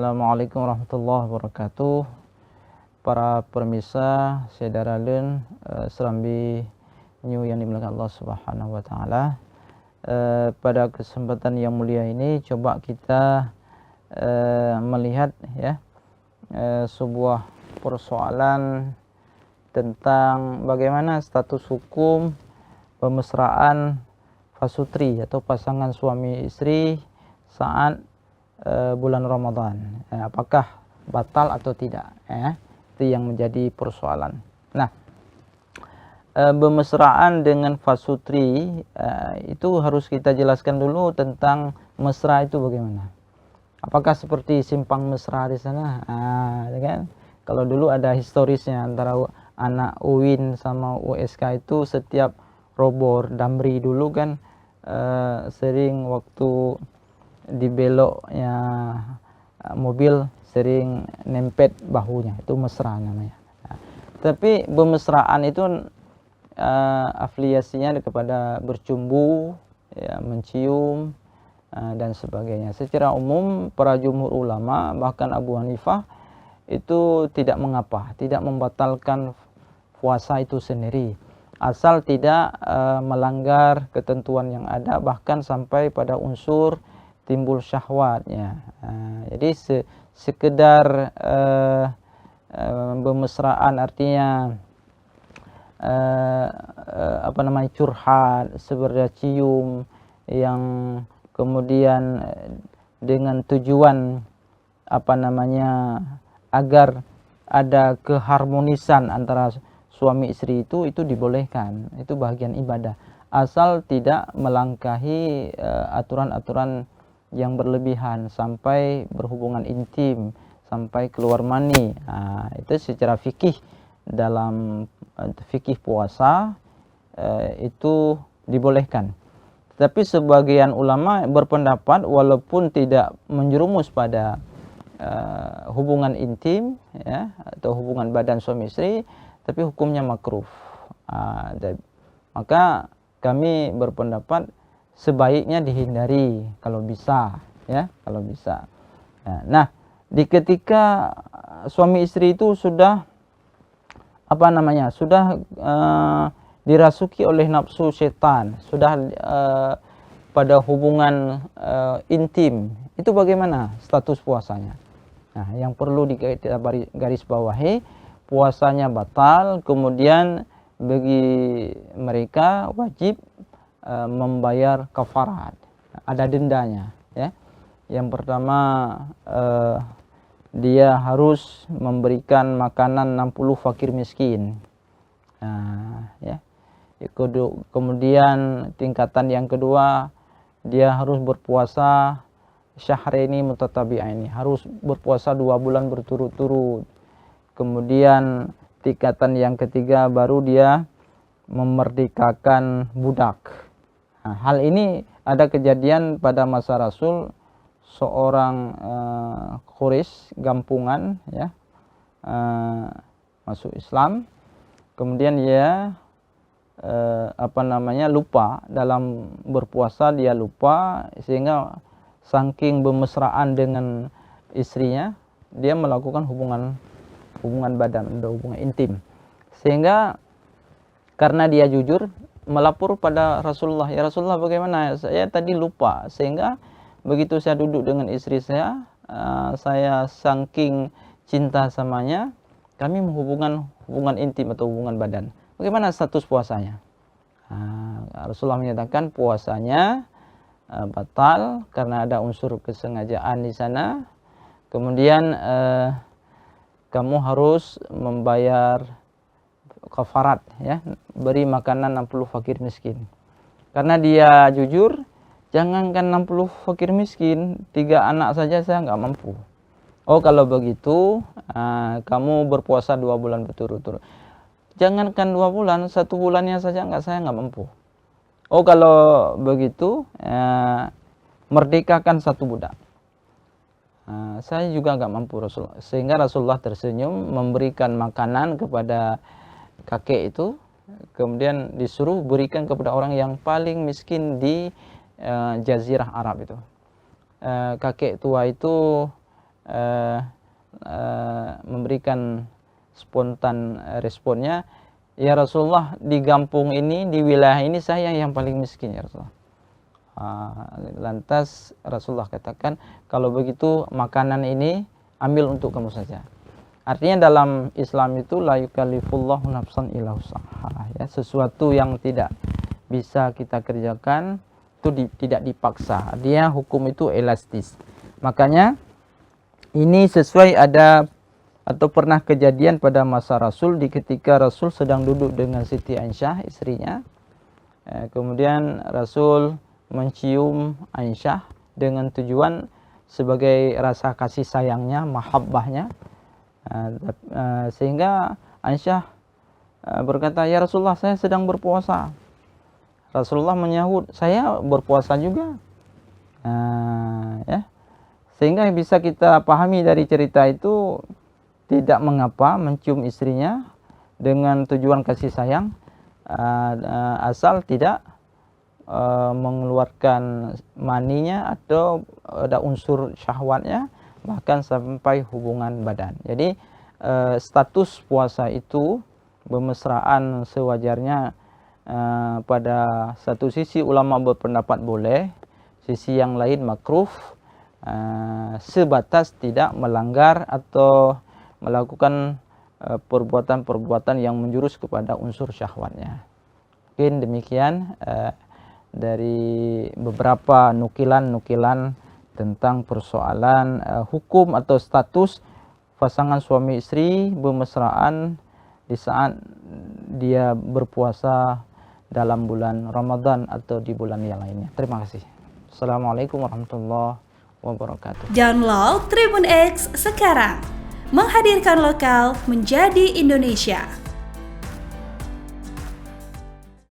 Assalamualaikum warahmatullahi wabarakatuh. Para pemirsa saudara Leun Serambi New yang dimuliakan Allah Subhanahu wa taala. Pada kesempatan yang mulia ini coba kita melihat ya sebuah persoalan tentang bagaimana status hukum pemesraan pasutri atau pasangan suami istri saat bulan Ramadan, apakah batal atau tidak, itu yang menjadi persoalan. Nah, pemesraan dengan pasutri itu harus kita jelaskan dulu tentang mesra itu bagaimana. Apakah seperti simpang mesra di sana? Kan? Kalau dulu ada historisnya antara anak UIN sama USK itu setiap robor damri dulu kan sering waktu di beloknya mobil sering nempet bahunya, itu mesra namanya. Tapi pemesraan itu afiliasinya kepada bercumbu, ya, mencium dan sebagainya. Secara umum para jumhur ulama bahkan Abu Hanifah itu tidak mengapa, tidak membatalkan puasa itu sendiri asal tidak melanggar ketentuan yang ada, bahkan sampai pada unsur timbul syahwatnya. Jadi sekedar pemesraan artinya curhat, seperti cium yang kemudian dengan tujuan agar ada keharmonisan antara suami istri itu dibolehkan, itu bagian ibadah asal tidak melangkahi aturan-aturan yang berlebihan sampai berhubungan intim, sampai keluar mani. Itu secara fikih, dalam fikih puasa itu dibolehkan. Tetapi sebagian ulama berpendapat walaupun tidak menjerumus pada hubungan intim, ya, atau hubungan badan suami istri, tapi hukumnya makruh. Maka kami berpendapat sebaiknya dihindari kalau bisa, ya, kalau bisa. Nah, di ketika suami istri itu sudah sudah dirasuki oleh nafsu setan, sudah pada hubungan intim, itu bagaimana status puasanya? Nah, yang perlu kita garis bawahi, puasanya batal, kemudian bagi mereka wajib membayar kafarat, ada dendanya, ya. Yang pertama dia harus memberikan makanan 60 fakir miskin, ya. Kemudian tingkatan yang kedua, dia harus berpuasa syahraini mutatabi'aini, harus berpuasa 2 bulan berturut-turut. Kemudian tingkatan yang ketiga baru dia memerdekakan budak. Hal ini ada kejadian pada masa Rasul, seorang Quraisy gampungan, ya, masuk Islam, kemudian dia lupa dalam berpuasa, dia lupa sehingga saking bermesraan dengan istrinya dia melakukan hubungan badan, hubungan intim, sehingga karena dia jujur melapor pada Rasulullah, ya Rasulullah bagaimana, saya tadi lupa, sehingga begitu saya duduk dengan istri saya saking cinta samanya, kami menghubungkan hubungan intim atau hubungan badan. Bagaimana status puasanya? Rasulullah menyatakan puasanya batal karena ada unsur kesengajaan di sana. Kemudian kamu harus membayar kafarat, ya, beri makanan 60 fakir miskin. Karena dia jujur, jangankan 60 fakir miskin, 3 anak saja saya nggak mampu. Oh, kalau begitu kamu berpuasa 2 bulan berturut-turut. Jangankan 2 bulan, 1 bulannya saja saya nggak mampu. Oh, kalau begitu merdekakan 1 budak. Saya juga nggak mampu, Rasulullah. Sehingga Rasulullah tersenyum memberikan makanan kepada kakek itu, kemudian disuruh berikan kepada orang yang paling miskin di Jazirah Arab itu. Kakek tua itu memberikan spontan responnya, ya Rasulullah, di kampung ini, di wilayah ini saya yang paling miskin ya Rasulullah. Lantas Rasulullah katakan, kalau begitu makanan ini ambil untuk kamu saja. Artinya dalam Islam itu la yukallifullahu nafsan illa wus'aha, ya, sesuatu yang tidak bisa kita kerjakan itu tidak dipaksa. Artinya hukum itu elastis. Makanya ini sesuai ada atau pernah kejadian pada masa Rasul, di ketika Rasul sedang duduk dengan Siti Aisyah istrinya. Kemudian Rasul mencium Aisyah dengan tujuan sebagai rasa kasih sayangnya, mahabbahnya. Sehingga Aisyah berkata, ya Rasulullah, saya sedang berpuasa. Rasulullah menyahut, saya berpuasa juga. Ya. Sehingga bisa kita pahami dari cerita itu, tidak mengapa mencium istrinya dengan tujuan kasih sayang, asal tidak mengeluarkan maninya atau ada unsur syahwatnya, bahkan sampai hubungan badan. Jadi status puasa itu bermesraan sewajarnya. Pada satu sisi ulama berpendapat boleh, sisi yang lain makruh, sebatas tidak melanggar atau melakukan perbuatan-perbuatan yang menjurus kepada unsur syahwatnya. Mungkin demikian dari beberapa nukilan-nukilan tentang persoalan hukum atau status pasangan suami istri bermesraan di saat dia berpuasa dalam bulan Ramadan atau di bulan yang lainnya. Terima kasih. Assalamualaikum warahmatullahi wabarakatuh. Download Tribun X sekarang, menghadirkan lokal menjadi Indonesia.